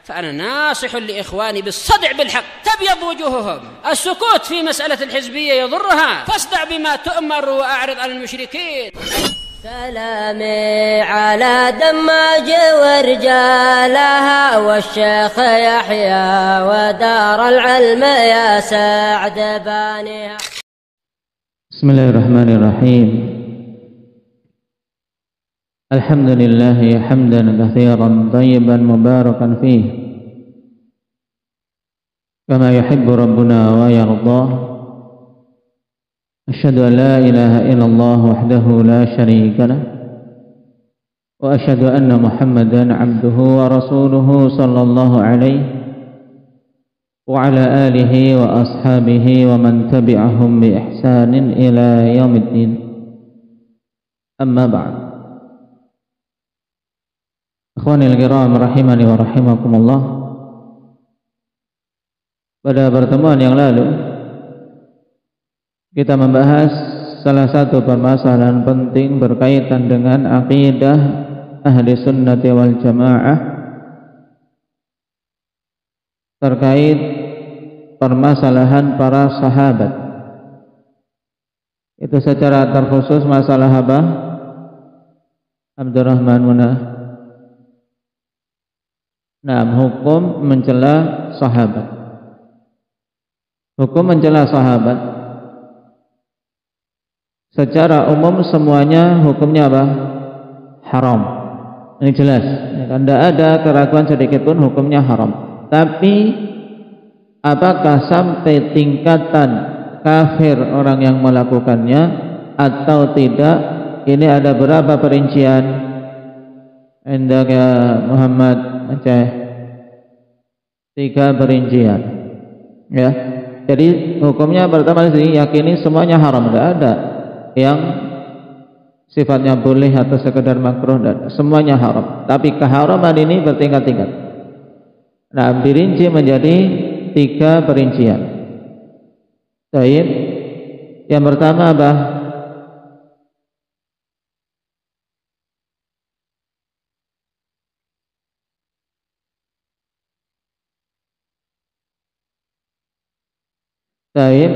فأنا ناصح لإخواني بالصدع بالحق تبيض وجوههم. السكوت في مسألة الحزبية يضرها، فاصدع بما تؤمر وأعرض عن المشركين. سلامي على دماج ورجالها والشيخ يحيى ودار العلم يا سعد بانيها. بسم الله الرحمن الرحيم. الحمد لله حمدا كثيرا طيبا مباركا فيه كما يحب ربنا ويرضاه. أشهد أن لا إله إلا الله وحده لا شريك له، وأشهد أن محمدا عبده ورسوله صلى الله عليه وعلى آله وأصحابه ومن تبعهم بإحسان إلى يوم الدين. أما بعد. Ikhwanil kiram rahimani wa rahimakumullah. Pada pertemuan yang lalu kita membahas salah satu permasalahan penting berkaitan dengan akidah ahli sunnati wal jamaah terkait permasalahan para sahabat. Itu secara terkhusus masalah apa? Abdurrahman Munah. Nah, hukum mencela sahabat. Hukum mencela sahabat secara umum semuanya hukumnya apa? Haram. Ini jelas. Tidak ada keraguan sedikit pun hukumnya haram. Tapi apakah sampai tingkatan kafir orang yang melakukannya atau tidak? Ini ada berapa perincian? Indaka Muhammad Aceh, 3 perincian, ya. Jadi hukumnya pertama yakini semuanya haram, tidak ada yang sifatnya boleh atau sekedar makruh, semuanya haram. Tapi keharaman ini bertingkat-tingkat. Nah, dirinci menjadi 3 perincian. Baik. Yang pertama apa? Baik,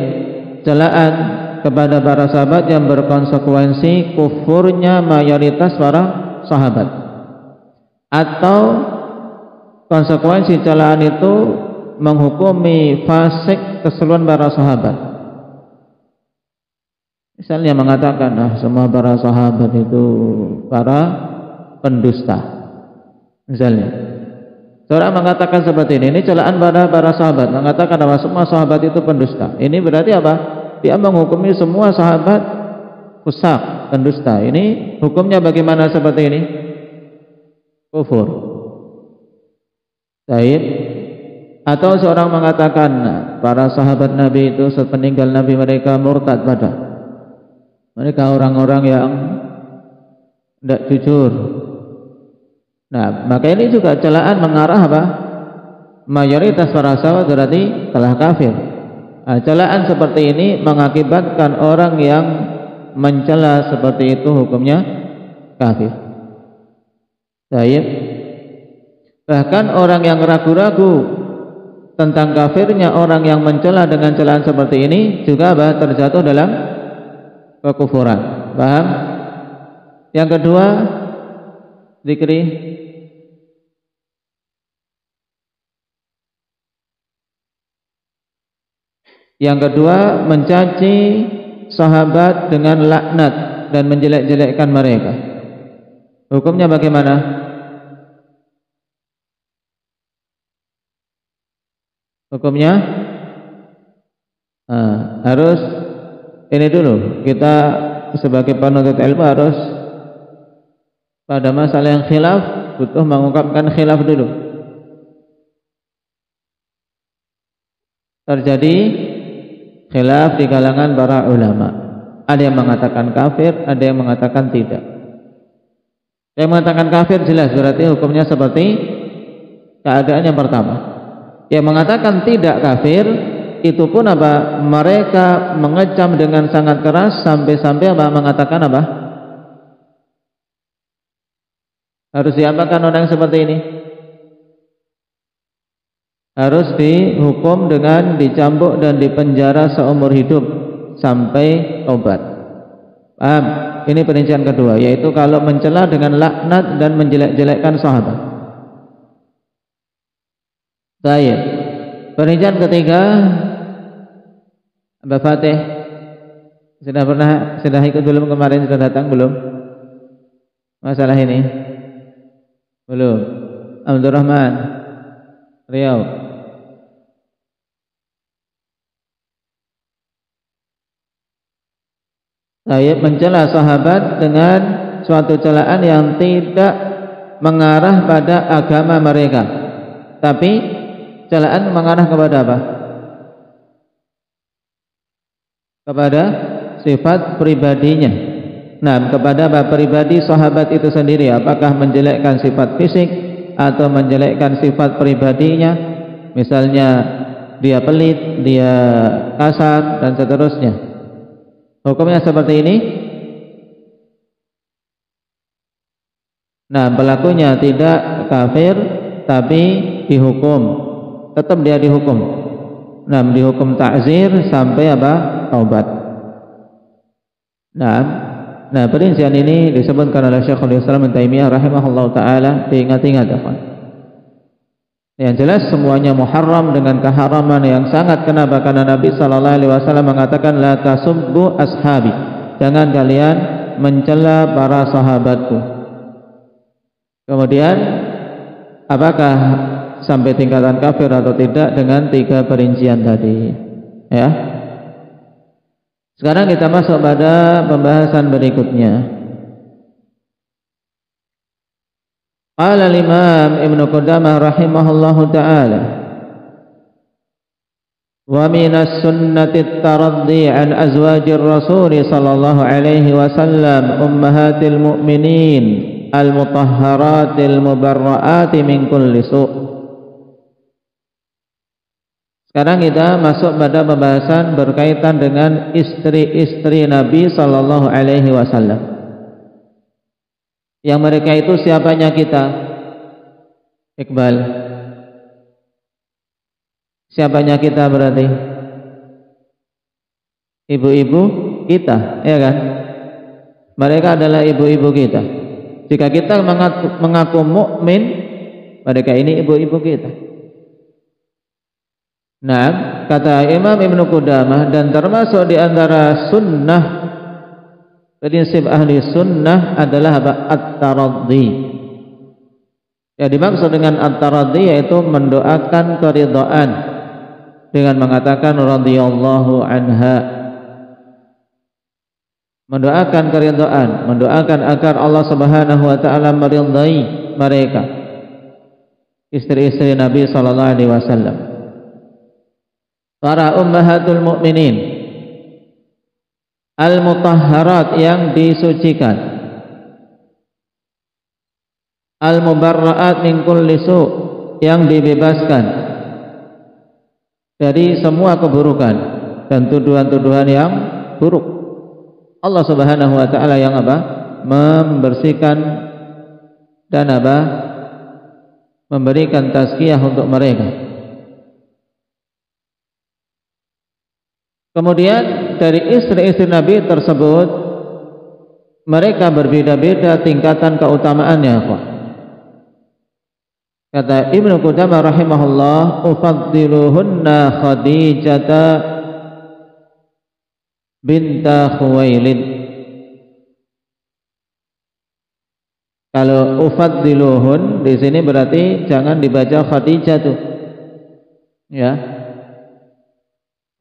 celaan kepada para sahabat yang berkonsekuensi kufurnya mayoritas para sahabat, atau konsekuensi celaan itu menghukumi fasik keseluruhan para sahabat. Misalnya mengatakan semua para sahabat itu para pendusta. Misalnya seorang mengatakan seperti ini celaan pada para sahabat, mengatakan bahwa semua sahabat itu pendusta. Ini berarti apa? Dia menghukumi semua sahabat fusak, pendusta. Ini hukumnya bagaimana seperti ini? Kufur. Baik. Atau seorang mengatakan para sahabat Nabi itu sepeninggal Nabi mereka murtad pada. Mereka orang-orang yang tidak jujur. Nah, maka ini juga celaan mengarah apa? Mayoritas para sahabat berarti telah kafir. Nah, celaan seperti ini mengakibatkan orang yang mencela seperti itu hukumnya kafir. Baik. Bahkan orang yang ragu-ragu tentang kafirnya orang yang mencela dengan celaan seperti ini juga apa? Terjatuh dalam kekufuran. Paham? Yang kedua, zikri. Yang kedua, mencaci sahabat dengan laknat dan menjelek-jelekkan mereka. Hukumnya bagaimana? Hukumnya harus ini dulu. Kita sebagai penuntut ilmu harus pada masalah yang khilaf butuh mengungkapkan khilaf dulu. Terjadi khilaf di kalangan para ulama. Ada yang mengatakan kafir, ada yang mengatakan tidak. Yang mengatakan kafir jelas berarti hukumnya seperti keadaan yang pertama. Yang mengatakan tidak kafir itu pun apa? Mereka mengecam dengan sangat keras sampai-sampai apa? Mengatakan apa? Harus diapakan orang seperti ini? harus dihukum dengan dicambuk dan dipenjara seumur hidup sampai tobat. Paham? Ini perincian kedua, yaitu kalau mencela dengan laknat dan menjelek-jelekkan sahabat. Baik. Perincian ketiga, Mbak Fatih sudah ikut belum kemarin, sudah datang belum? Masalah ini belum. Abdurrahman Riau. Saya mencela sahabat dengan suatu celaan yang tidak mengarah pada agama mereka, tapi celaan mengarah kepada apa? Kepada sifat pribadinya. Nah, kepada apa pribadi sahabat itu sendiri, apakah menjelekkan sifat fisik atau menjelekkan sifat pribadinya, misalnya dia pelit, dia kasar dan seterusnya. Hukumnya seperti ini. Nah, pelakunya tidak kafir tapi dihukum, tetap dia dihukum. Nah, dihukum ta'zir sampai apa? Taubat. Nah, perincian ini disebutkan oleh Syekhul Islam Ibnu Taimiyah rahimahullahu taala, diingat-ingat ya. Yang jelas semuanya muharram dengan keharaman yang sangat. Kenapa? Karena Nabi sallallahu alaihi wasallam mengatakan la tasubbu ashabi. Jangan kalian mencela para sahabatku. Kemudian apakah sampai tingkatan kafir atau tidak dengan 3 perincian tadi, ya. Sekarang kita masuk pada pembahasan berikutnya. Qala al-Imam Ibnu Qudamah rahimahullahu ta'ala, wa minas sunnati at-taraddi an azwajir rasul sallallahu alaihi wasallam ummahatil mu'minin al-mutahharatil mubarra'ati min kulli su'. Sekarang kita masuk pada pembahasan berkaitan dengan istri-istri Nabi sallallahu alaihi wasallam. Yang mereka itu siapanya kita? Iqbal. Siapanya kita berarti? Ibu-ibu kita, ya kan? Mereka adalah ibu-ibu kita. Jika kita mengaku mukmin, mereka ini ibu-ibu kita. Nah, kata Imam Ibnu Qudamah, dan termasuk di antara sunnah, prinsip ahli sunnah adalah apa? At-taraddi. Yang dimaksud dengan at-taraddi yaitu mendoakan keridhaan dengan mengatakan radhiyallahu anha. Mendoakan keridhaan, mendoakan agar Allah Subhanahu wa taala meridai mereka, istri-istri Nabi sallallahu alaihi wasallam. Para ummahatul mukminin al-mutahharat yang disucikan, al-mubarra'at min kulli su' yang dibebaskan dari semua keburukan dan tuduhan-tuduhan yang buruk. Allah Subhanahu wa taala yang apa? Membersihkan dan apa? Memberikan tazkiyah untuk mereka. Kemudian dari istri-istri Nabi tersebut, mereka berbeda-beda tingkatan keutamaannya. Kata Ibnu Qudamah rahimahullah, ufaddiluhunna Khadijata binta Khuwailid. Kalau ufaddiluhun di sini berarti jangan dibaca Khadijah tuh, ya.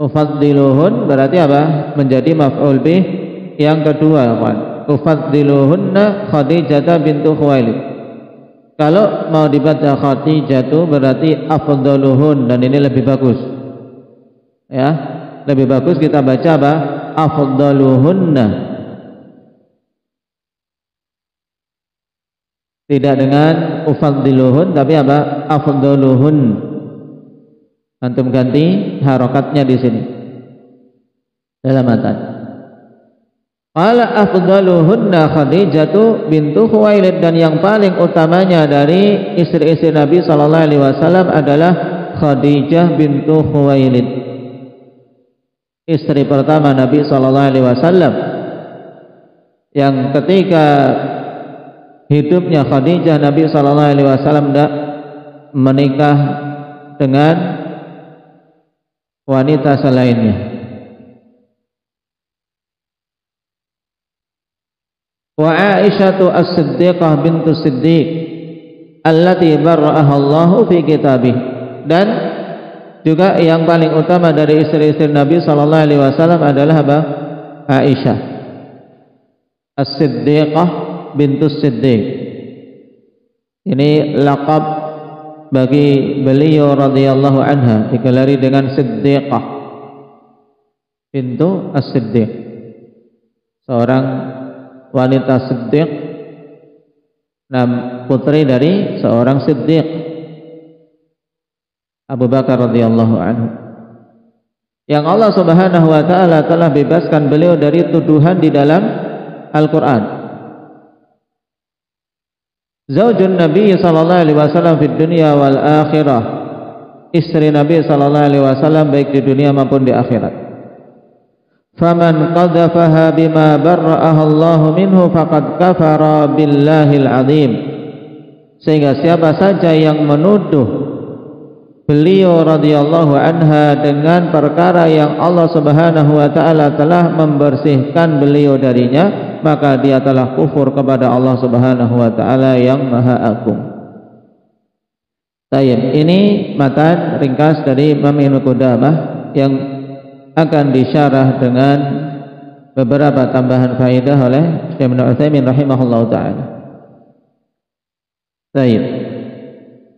Ufaddiluhun berarti apa? Menjadi maf'ul bih yang kedua, kawan. Ufaddiluhunna Khadijata bintu Khuwailid. Kalau mau dibaca Khadijatu berarti afdaluhun, dan ini lebih bagus. Ya, lebih bagus kita baca apa? Afdaluhunna. Tidak dengan ufaddiluhun tapi apa? Afdaluhun. Antum ganti harokatnya di sini dalam matan. Qala afdaluhunna Khadijatu bintu Khuwailid, dan yang paling utamanya dari istri-istri Nabi sallallahu alaihi wasallam adalah Khadijah bintu Khuwailid, istri pertama Nabi sallallahu alaihi wasallam, yang ketika hidupnya Khadijah Nabi sallallahu alaihi wasallam tidak menikah dengan wanita selainnya. Wa Aisyah as-Siddiqah bintu Siddiq allati barra'aha Allahu fi kitabih, dan juga yang paling utama dari istri-istri Nabi sallallahu alaihi wasallam adalah apa? Aisyah as-Siddiqah bintu Siddiq. Ini laqab bagi beliau radhiyallahu anha, digelari dengan Siddiqah bintu as-Siddiq, seorang wanita Siddiq, putri dari seorang Siddiq, Abu Bakar radhiyallahu anhu, yang Allah Subhanahu wa taala telah bebaskan beliau dari tuduhan di dalam Al-Qur'an. Zaujun Nabi sallallahu alaihi wasallam di dunia wal akhirah, istri Nabi sallallahu alaihi wasallam baik di dunia maupun di akhirat. Faman qadhafaha bima barra'aha Allah minhu faqad kafara billahil azim. Sehingga siapa saja yang menuduh beliau radhiyallahu anha dengan perkara yang Allah Subhanahu wa taala telah membersihkan beliau darinya, maka dia telah kufur kepada Allah Subhanahu wa taala yang Maha Agung. Baik, ini matan ringkas dari Imam Ibnu Qudamah yang akan disyarah dengan beberapa tambahan faedah oleh Syekh Ibnu Utsaimin rahimahullahu taala. Baik.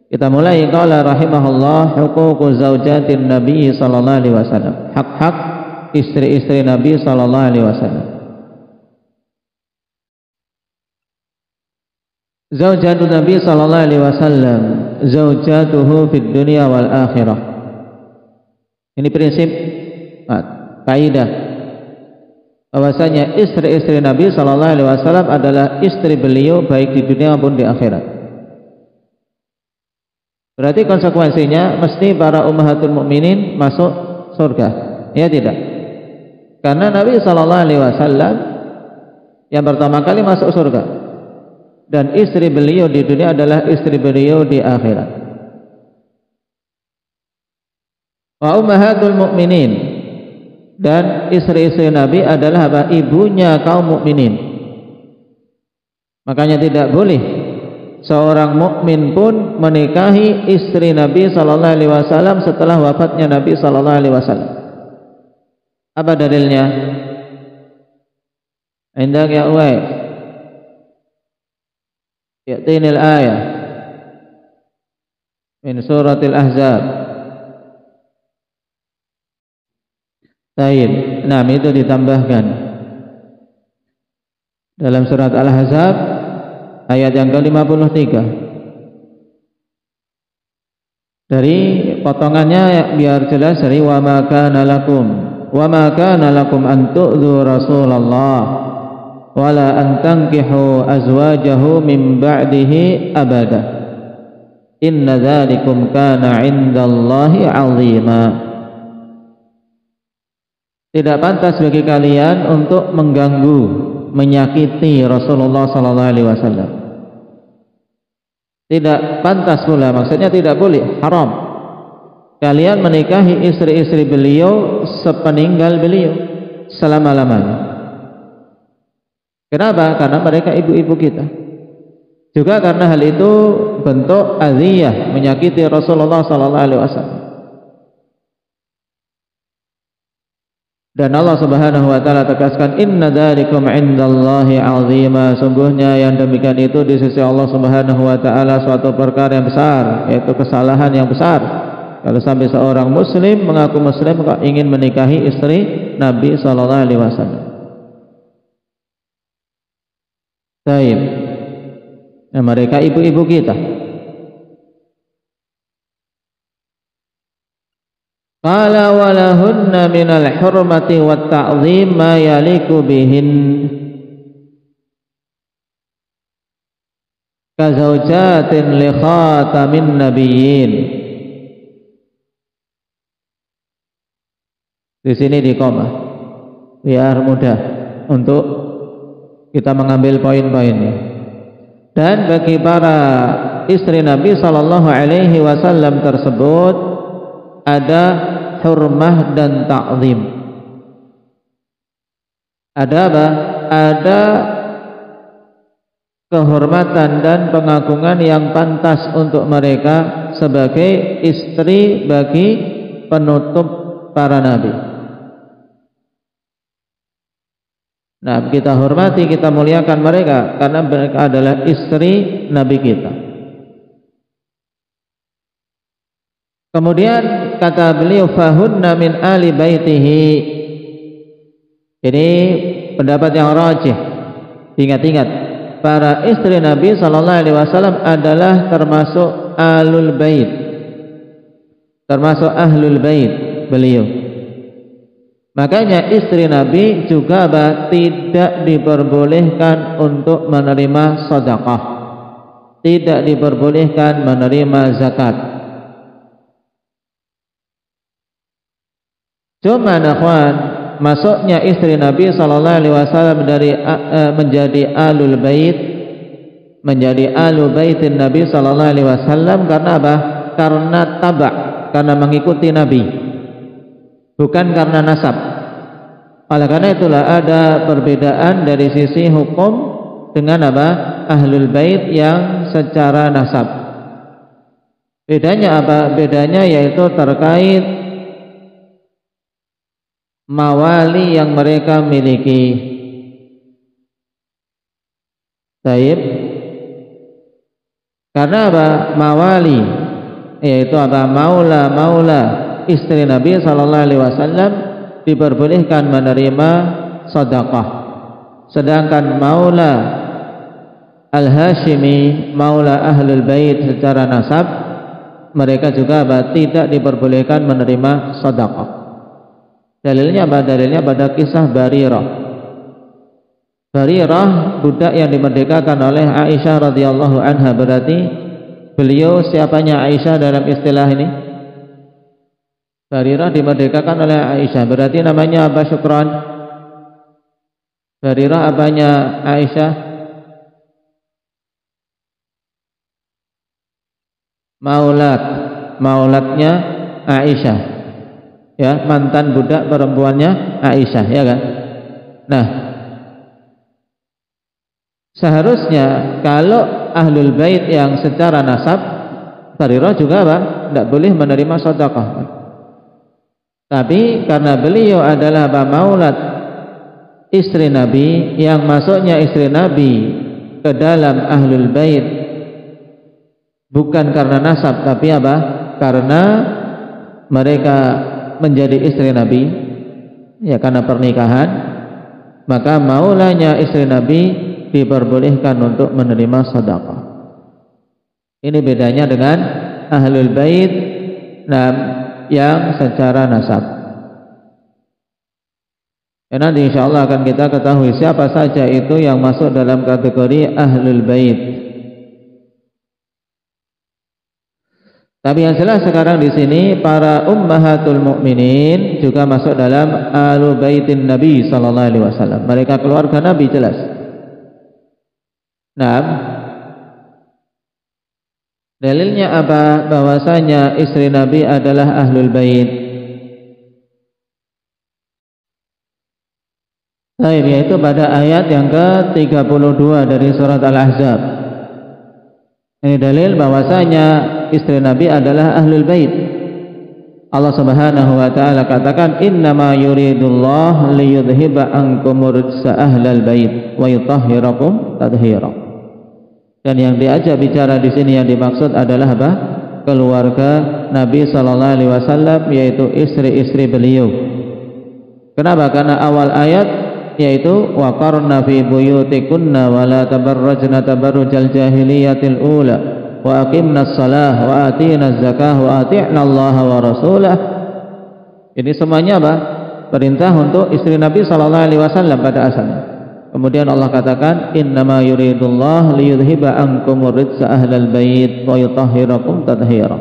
Kita mulai. Qala rahimahullah, huququ zaujatin Nabi sallallahu alaihi wasallam. Hak-hak istri-istri Nabi sallallahu alaihi wasallam. Zaujatun Nabi sallallahu alaihi wasallam zaujatuhu fid dunya wal akhirah. Ini prinsip kaidah bahwasanya istri-istri Nabi sallallahu alaihi wasallam adalah istri beliau baik di dunia maupun di akhirat. Berarti konsekuensinya mesti para ummahatul mukminin masuk surga. Ya tidak? Karena Nabi sallallahu alaihi wasallam yang pertama kali masuk surga, dan istri beliau di dunia adalah istri beliau di akhirat. Wa ummahatul mukminin, dan istri-istri Nabi adalah apa? Ibunya kaum mukminin. Makanya tidak boleh seorang mukmin pun menikahi istri Nabi sallallahu alaihi wasallam setelah wafatnya Nabi sallallahu alaihi wasallam. Apa dalilnya? Indak ya Uwais. Ya'tinil ayah min suratil Ahzab. Taib. Nah, itu ditambahkan dalam surat Al-Ahzab ayat yang ke-53. Dari potongannya biar jelas, dari wa ma kana lakum an tu'dzu Rasulullah wala an tankihu azwajahu min ba'dihi abada inna dzalikum kana 'indallahi 'azima. Tidak pantas bagi kalian untuk mengganggu, menyakiti Rasulullah sallallahu alaihi wasallam. Tidak pantas pula, maksudnya tidak boleh, haram kalian menikahi istri-istri beliau sepeninggal beliau selama-lamanya. Kenapa? Karena mereka ibu-ibu kita. Juga karena hal itu bentuk aziyah, menyakiti Rasulullah sallallahu alaihi wasallam. Dan Allah Subhanahu wa taala tegaskan, inna dzalikum 'indallahi 'azima, sungguhnya yang demikian itu di sisi Allah Subhanahu wa taala suatu perkara yang besar, yaitu kesalahan yang besar. Kalau sampai seorang muslim mengaku muslim kok ingin menikahi istri Nabi sallallahu alaihi wasallam. Baik. Nah, mereka ibu-ibu kita. Qala walahunna minal hurmati wat ta'zim ma yaliku bihin kazaujatin li khatamin nabiyyin. Di sini di koma, biar mudah untuk kita mengambil poin-poinnya. Dan bagi para istri Nabi sallallahu alaihi wasallam tersebut ada hurmah dan ta'zim. Ada apa? Ada kehormatan dan pengagungan yang pantas untuk mereka sebagai istri bagi penutup para nabi. Nah, kita hormati, kita muliakan mereka karena mereka adalah istri nabi kita. Kemudian kata beliau, fahunna min ali baitihi. Ini pendapat yang rajih. Ingat-ingat, para istri Nabi sallallahu alaihi wasallam adalah termasuk alul bait, termasuk ahlul bait beliau. Makanya istri Nabi juga tidak diperbolehkan untuk menerima sedekah, tidak diperbolehkan menerima zakat. Cuma ikhwan, masuknya istri Nabi sallallahu alaihi wasallam dari menjadi alul bait, menjadi alul baitin Nabi sallallahu alaihi wasallam karena apa? Karena tabak, karena mengikuti Nabi, bukan karena nasab. Oleh karena itulah ada perbedaan dari sisi hukum dengan apa? Ahlul bait yang secara nasab. Bedanya apa? Bedanya yaitu terkait mawali yang mereka miliki. Baik. Karena apa? Mawali yaitu apa? Maula istri Nabi sallallahu alaihi wasallam diperbolehkan menerima sedekah. Sedangkan maula al-Hashimi, maula ahlul bait secara nasab, mereka juga apa? Tidak diperbolehkan menerima sedekah. Dalilnya apa? Dalilnya pada kisah Barirah. Barirah budak yang dimerdekakan oleh Aisyah radhiyallahu anha. Berarti beliau siapanya Aisyah dalam istilah ini? Barirah dimerdekakan oleh Aisyah. Berarti namanya apa? Syukran. Barirah apanya Aisyah? Maulatnya Aisyah. Ya, mantan budak perempuannya Aisyah, ya kan? Nah, seharusnya kalau ahlul bait yang secara nasab, Barirah juga apa? Tidak boleh menerima sedekah. Tapi karena beliau adalah maulat istri Nabi, yang masuknya istri Nabi ke dalam ahlul bait bukan karena nasab, tapi apa? Karena mereka menjadi istri Nabi, ya karena pernikahan, maka maulanya istri Nabi diperbolehkan untuk menerima sedekah. Ini bedanya dengan ahlul bait yang secara nasab. Nanti insyaallah akan kita ketahui siapa saja itu yang masuk dalam kategori ahlul bait. Tapi yang jelas sekarang di sini para ummahatul mukminin juga masuk dalam ahlul baitin Nabi sallallahu alaihi wasallam. Mereka keluarga Nabi jelas. Nah, dalilnya apa? Bahwasanya istri Nabi adalah ahlul bait. Yaitu pada ayat yang ke-32 dari surat Al-Ahzab. Ini dalil bahwasanya istri Nabi adalah ahlul bait. Allah Subhanahu wa taala katakan, innama yuridullah liyudhiba ankum rijsa ahlal bait wa yutahhirakum tathira. Dan yang diajak bicara di sini yang dimaksud adalah apa? Keluarga Nabi sallallahu alaihi wasallam, yaitu istri-istri beliau. Kenapa? Karena awal ayat yaitu waqarna fi buyutikunna wa la tabarrajna tabarrujal jahiliyatil ula wa aqimnas shalah wa atinaz zakah wa ati'na Allah wa rasulah. Ini semuanya apa? Perintah untuk istri Nabi sallallahu alaihi wasallam pada asalnya. Kemudian Allah katakan, innama yuridullah liyudhiba ankum rijsa ahlal bait wa yutahhirakum tathira.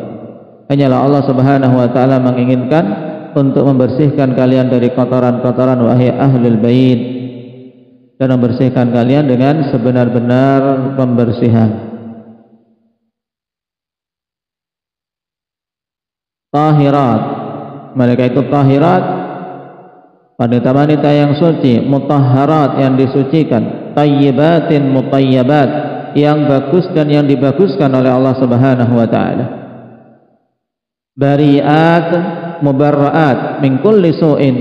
Hanyalah Allah Subhanahu wa taala menginginkan untuk membersihkan kalian dari kotoran-kotoran wahai ahlul bait, dan membersihkan kalian dengan sebenar-benar pembersihan. Tahirat, mereka itu tahirat, wanita-wanita yang suci, mutahharat yang disucikan, tayyibatin mutayyabat, yang bagus dan yang dibaguskan oleh Allah Subhanahu wa taala. Bari'at mubarra'at min kulli su'in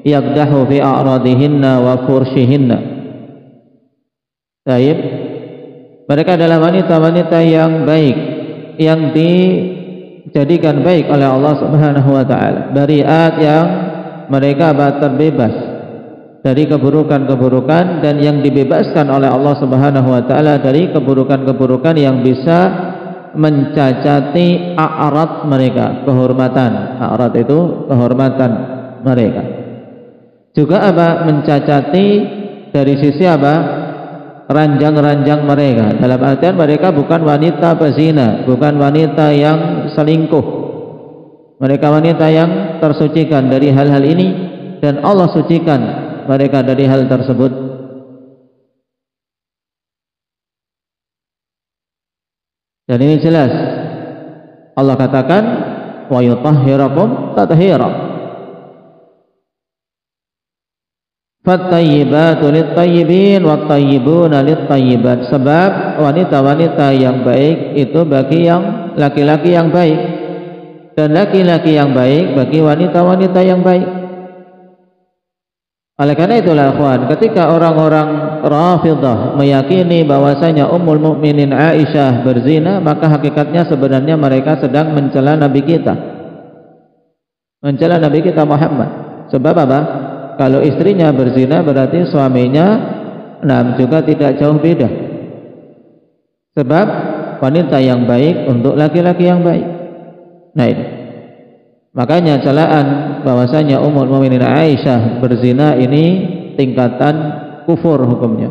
yaqdahu fi a'radihinna wa furshihinna. Baik, mereka adalah wanita-wanita yang baik, yang dijadikan baik oleh Allah Subhanahu wa taala. Bari'at, yang mereka terbebas dari keburukan-keburukan, dan yang dibebaskan oleh Allah Subhanahu wa taala dari keburukan-keburukan yang bisa mencacati a'rad mereka, kehormatan. A'rad itu kehormatan mereka. Juga mencacati dari sisi ranjang-ranjang mereka. Dalam artian mereka bukan wanita pezina, bukan wanita yang selingkuh. Mereka wanita yang tersucikan dari hal-hal ini, dan Allah sucikan mereka dari hal tersebut. Dan ini jelas Allah katakan wa yutahhirakum tathira. Fattayyibatu lit-tayyibin wat-tayyibuna lit-tayyibat. Sebab wanita-wanita yang baik itu bagi yang laki-laki yang baik, dan laki-laki yang baik bagi wanita-wanita yang baik. Oleh karena itulah ikhwan, ketika orang-orang Rafidhah meyakini bahwasanya Ummul Mukminin Aisyah berzina, maka hakikatnya sebenarnya mereka sedang mencela Nabi kita, mencela Nabi kita Muhammad. Sebab apa? Kalau istrinya berzina berarti suaminya juga tidak jauh beda. Sebab wanita yang baik untuk laki-laki yang baik. Nah ini, makanya celaan bahwasanya Ummul Mukminin Aisyah berzina ini tingkatan kufur hukumnya.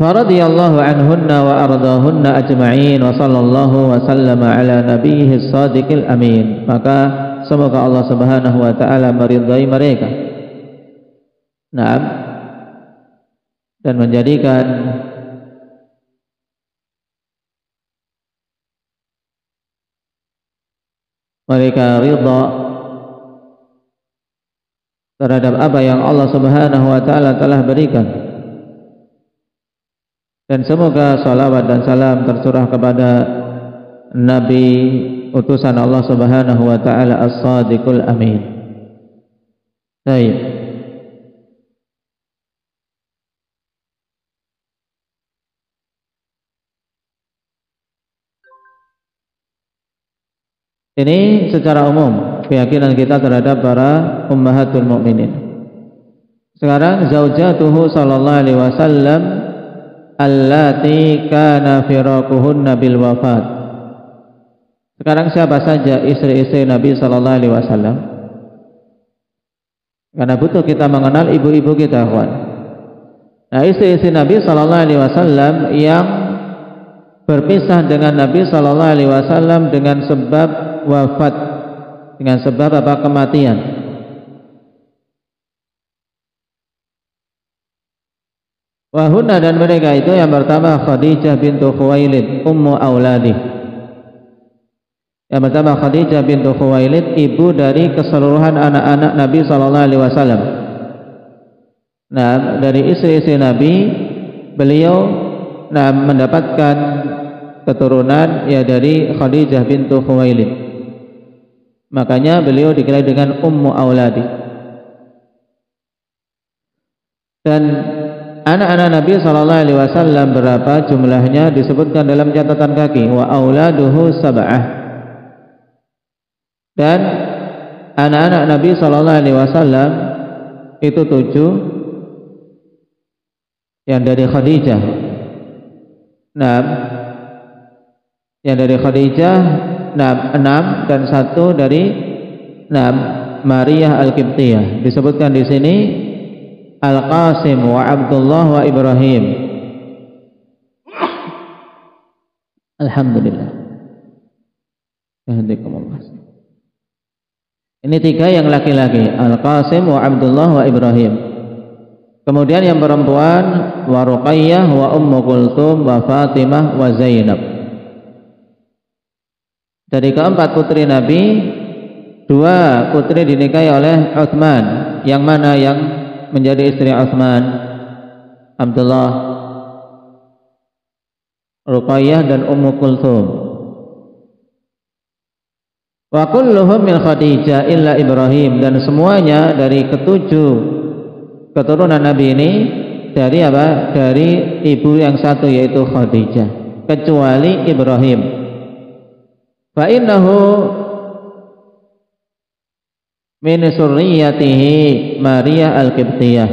Faradiyallahu anhunna wa ardahunna ajma'in wa sallallahu wa sallama ala nabiyhi as-sadiqil amin. Maka semoga Allah Subhanahu wa taala meridai mereka. Naam, dan menjadikan mereka ridha terhadap apa yang Allah Subhanahu wa taala telah berikan. Dan semoga salawat dan salam tercurah kepada Nabi utusan Allah Subhanahu wa taala as-sadiqul amin. Baik. Ini secara umum keyakinan kita terhadap para ummahatul mukminin. Sekarang zaujatuhu sallallahu alaihi wasallam allati kana firaquhunna bil wafat. Sekarang siapa saja istri-istri Nabi sallallahu alaihi wasallam? Karena butuh kita mengenal ibu-ibu kita, kawan. Nah, istri-istri Nabi sallallahu alaihi wasallam yang berpisah dengan Nabi sallallahu alaihi wasallam dengan sebab wafat, dengan sebab kematian. Wahuna, dan mereka itu yang pertama Khadijah bintu Khuwailid ummu auladi. Yang pertama Khadijah bintu Khuwailid, ibu dari keseluruhan anak-anak Nabi sallallahu alaihi wasallam. Nah, dari istri-istri Nabi, beliau mendapatkan keturunan ya dari Khadijah bintu Khuwailid. Makanya beliau dikenal dengan ummu auladi. Dan anak-anak Nabi sallallahu alaihi wasallam berapa jumlahnya disebutkan dalam catatan kaki, wa auladuhu sab'ah. Dan anak-anak Nabi sallallahu alaihi wasallam itu 7, yang dari Khadijah. Nah, yang dari Khadijah 6, dan 1 dari Maria Al-Qibtiyah. Disebutkan di sini Al-Qasim wa Abdullah wa Ibrahim. Alhamdulillah. Yahdikumullah. Ini 3 yang laki-laki, Al-Qasim wa Abdullah wa Ibrahim. Kemudian yang perempuan, wa Ruqayyah wa Ummu Kulthum wa Fatimah wa Zainab. Dari keempat putri Nabi, 2 putri dinikahi oleh Utsman. Yang mana yang menjadi istri Utsman? Abdullah, Ruqayyah dan Ummu Kulthum. Wa kulluhum min Khadijah illa Ibrahim, dan semuanya dari ketujuh keturunan Nabi ini dari apa? Dari ibu yang satu yaitu Khadijah, kecuali Ibrahim. Fa innahu min surriyatihi Maria al-Qibtiyah.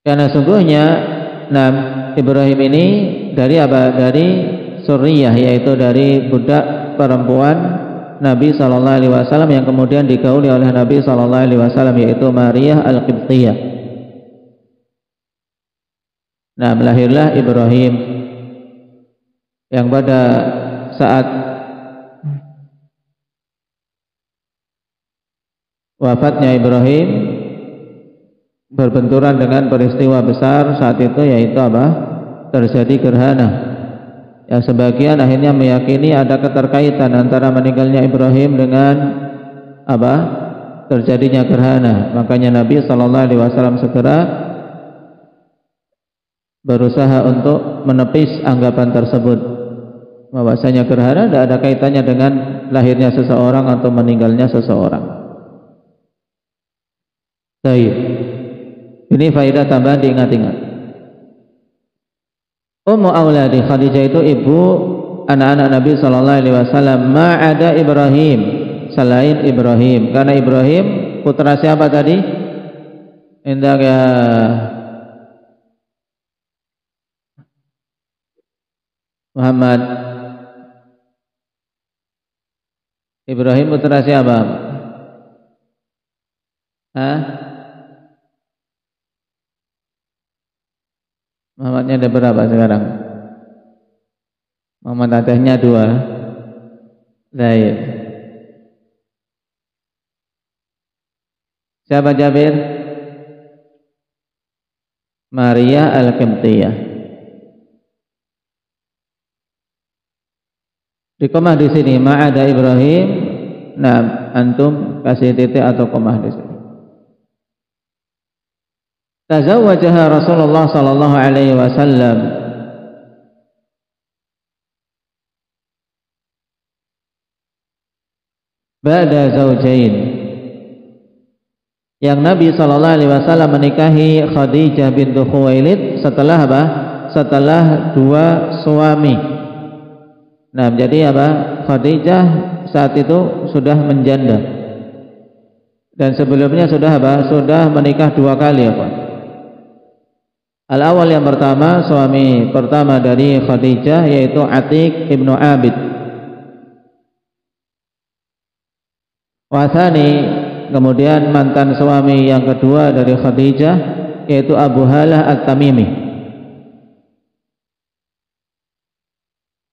Karena sungguhnya Ibrahim ini dari apa? Dari surriyah, yaitu dari budak perempuan Nabi sallallahu alaihi wasallam yang kemudian digauli oleh Nabi sallallahu alaihi wasallam, yaitu Maria al-Qibtiyah. Lahirlah Ibrahim yang pada saat wafatnya Ibrahim berbenturan dengan peristiwa besar saat itu, yaitu apa? Terjadi gerhana. Ya, sebagian akhirnya meyakini ada keterkaitan antara meninggalnya Ibrahim dengan apa? Terjadinya gerhana. Makanya Nabi sallallahu alaihi wasallam segera berusaha untuk menepis anggapan tersebut, bahwasanya gerhana tidak ada kaitannya dengan lahirnya seseorang atau meninggalnya seseorang. Baik. Ini faedah tambahan diingat-ingat. Ummu auladi Khadijah itu ibu anak-anak Nabi sallallahu alaihi wasallam, ma'ada Ibrahim, selain Ibrahim. Karena Ibrahim putra siapa tadi? Indah ya. Muhammad. Ibrahim putra siapa? Muhammadnya ada berapa sekarang? Muhammad Atehnya 2. Baik. Siapa Jabir? Maria al-Qibtiyah. Di komah di sini ma'ada Ibrahim. Antum kasih titik atau komah di sini. Tazawwajaha Rasulullah sallallahu alaihi wasallam ba'da zawjain. Yang Nabi sallallahu alaihi wasallam menikahi Khadijah bintu Khuwailid setelah apa? Setelah 2 suami. Jadi apa? Khadijah saat itu sudah menjanda. Dan sebelumnya sudah apa? Sudah menikah 2 kali apa? Al-awal yang pertama, suami pertama dari Khadijah yaitu Atiq ibnu Abid. Wathani, kemudian mantan suami yang kedua dari Khadijah yaitu Abu Halah At-Tamimi.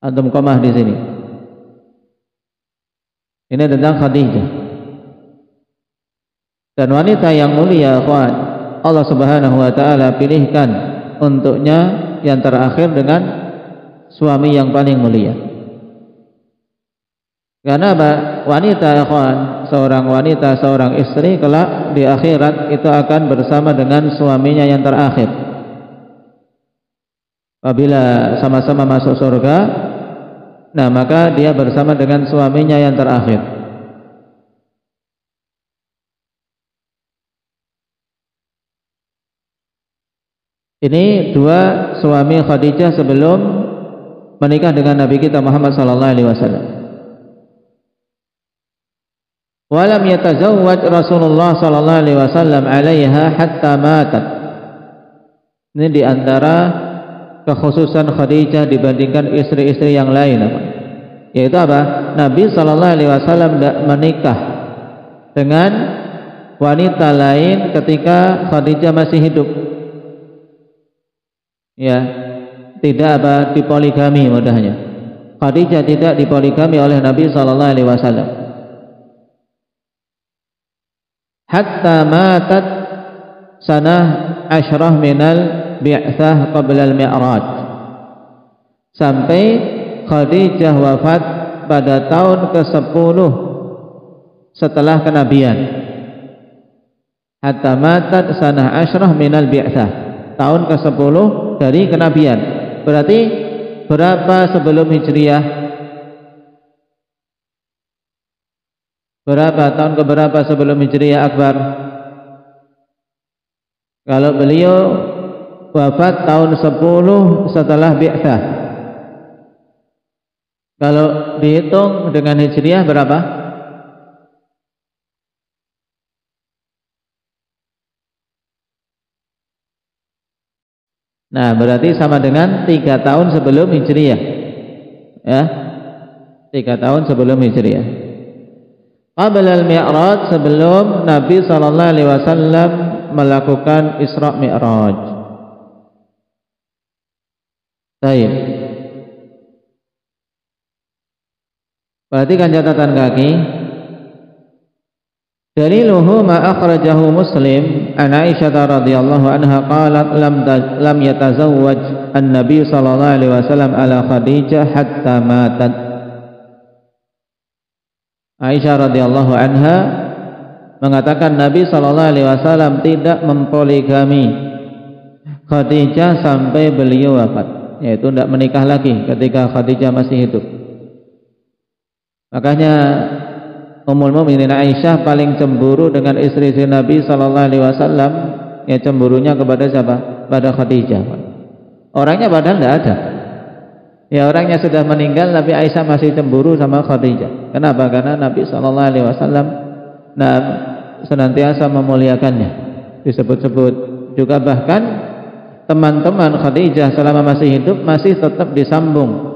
Antum komah di sini. Ini tentang Khadijah. Dan wanita yang mulia, akhwan, Allah Subhanahu wa taala pilihkan untuknya yang terakhir dengan suami yang paling mulia. Karena apa? Wanita, akhwan, seorang wanita, seorang istri kelak di akhirat itu akan bersama dengan suaminya yang terakhir. Apabila sama-sama masuk surga, maka dia bersama dengan suaminya yang terakhir. Ini 2 suami Khadijah sebelum menikah dengan Nabi kita Muhammad sallallahu alaihi wasallam. Walam yatazawwaj Rasulullah sallallahu alaihi wasallam 'alaiha hatta matat. Ini di antara kekhususan Khadijah dibandingkan istri-istri yang lain apa? Yaitu apa? Nabi sallallahu alaihi wasallam tidak menikah dengan wanita lain ketika Khadijah masih hidup. Ya, tidak apa dipoligami mudahnya. Khadijah tidak dipoligami oleh Nabi sallallahu alaihi wasallam. Hatta matat sanah asyrah minal bi'tsah qabla al-mi'raj. Sampai Khadijah wafat pada tahun ke-10 setelah kenabian. Hatta matat sanah asyrah minal bi'tsah, tahun ke-10 dari kenabian. Berarti berapa sebelum Hijriah? Berapa tahun ke berapa sebelum Hijriah Akbar? Kalau beliau wafat tahun 10 setelah bi'tsah, kalau dihitung dengan Hijriah berapa? Nah, berarti sama dengan 3 tahun sebelum Hijriah. Ya. 3 tahun sebelum Hijriah. Qabla al-Mi'raj, sebelum Nabi sallallahu alaihi wasallam melakukan Isra Mi'raj. Baik. Perhatikan catatan kaki. Daliluhu ma akhrajahu Muslim an Aisyah radhiyallahu anha qalat lam yatazawwaj an-nabi sallallahu alaihi wasallam ala Khadijah hatta matat. Aisyah radhiyallahu anha mengatakan Nabi sallallahu alaihi wasallam tidak mempoligami Khadijah sampai beliau wafat, yaitu tidak menikah lagi ketika Khadijah masih hidup. Makanya Ummul Mukminin Aisyah paling cemburu dengan istri Nabi sallallahu alaihi wasallam, ya cemburunya kepada siapa? Pada Khadijah. Orangnya padahal tidak ada. Ya, orangnya sudah meninggal, Nabi Aisyah masih cemburu sama Khadijah. Kenapa? Karena Nabi sallallahu alaihi wasallam senantiasa memuliakannya. Disebut-sebut juga, bahkan teman-teman Khadijah selama masih hidup masih tetap disambung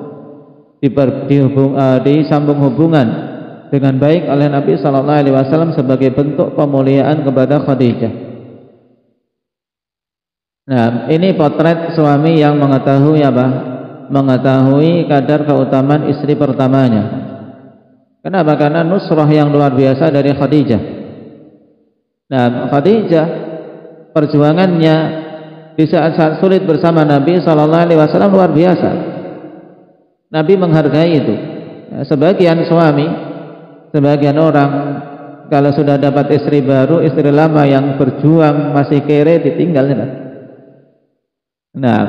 disambung hubungan dengan baik oleh Nabi sallallahu alaihi wasallam sebagai bentuk pemuliaan kepada Khadijah. Nah, ini potret suami yang mengetahui apa? Mengetahui kadar keutamaan istri pertamanya. Kenapa? Karena nusrah yang luar biasa dari Khadijah. Nah, Khadijah perjuangannya di saat-saat sulit bersama Nabi sallallahu alaihi wasallam luar biasa. Nabi menghargai itu. Sebagian suami, sebagian orang kalau sudah dapat istri baru, istri lama yang berjuang masih kere ditinggal. Nah,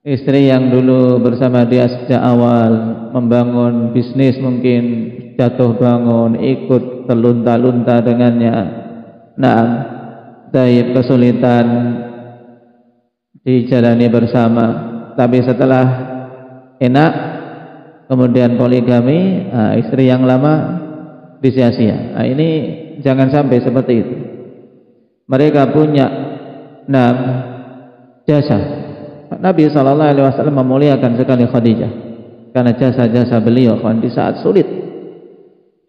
istri yang dulu bersama dia sejak awal membangun bisnis mungkin jatuh bangun, ikut terlunta-lunta dengannya. Nah, dari kesulitan dijalani bersama, tapi setelah enak kemudian poligami, istri yang lama disia-sia. Nah, ini jangan sampai seperti itu. Mereka punya jasa. Nabi sallallahu alaihi wasallam memuliakan sekali Khadijah karena jasa-jasa beliau di saat sulit.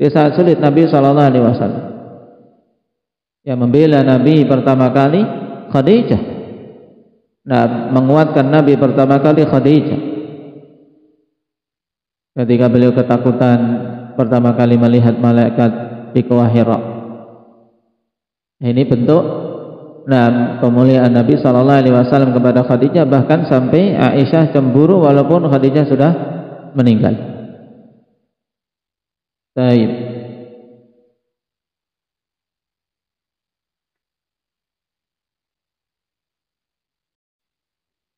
Di saat sulit Nabi sallallahu alaihi wasallam yang membela Nabi pertama kali Khadijah. Nah, menguatkan Nabi pertama kali Khadijah. Ketika beliau ketakutan pertama kali melihat malaikat di Gua Hira. Ini bentuk pemuliaan Nabi sallallahu alaihi wasallam kepada Khadijah, bahkan sampai Aisyah cemburu walaupun Khadijah sudah meninggal. Baik.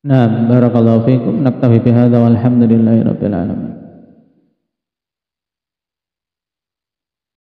Barakallahu fiikum. Naktafi bihadza walhamdulillahirabbil alamin.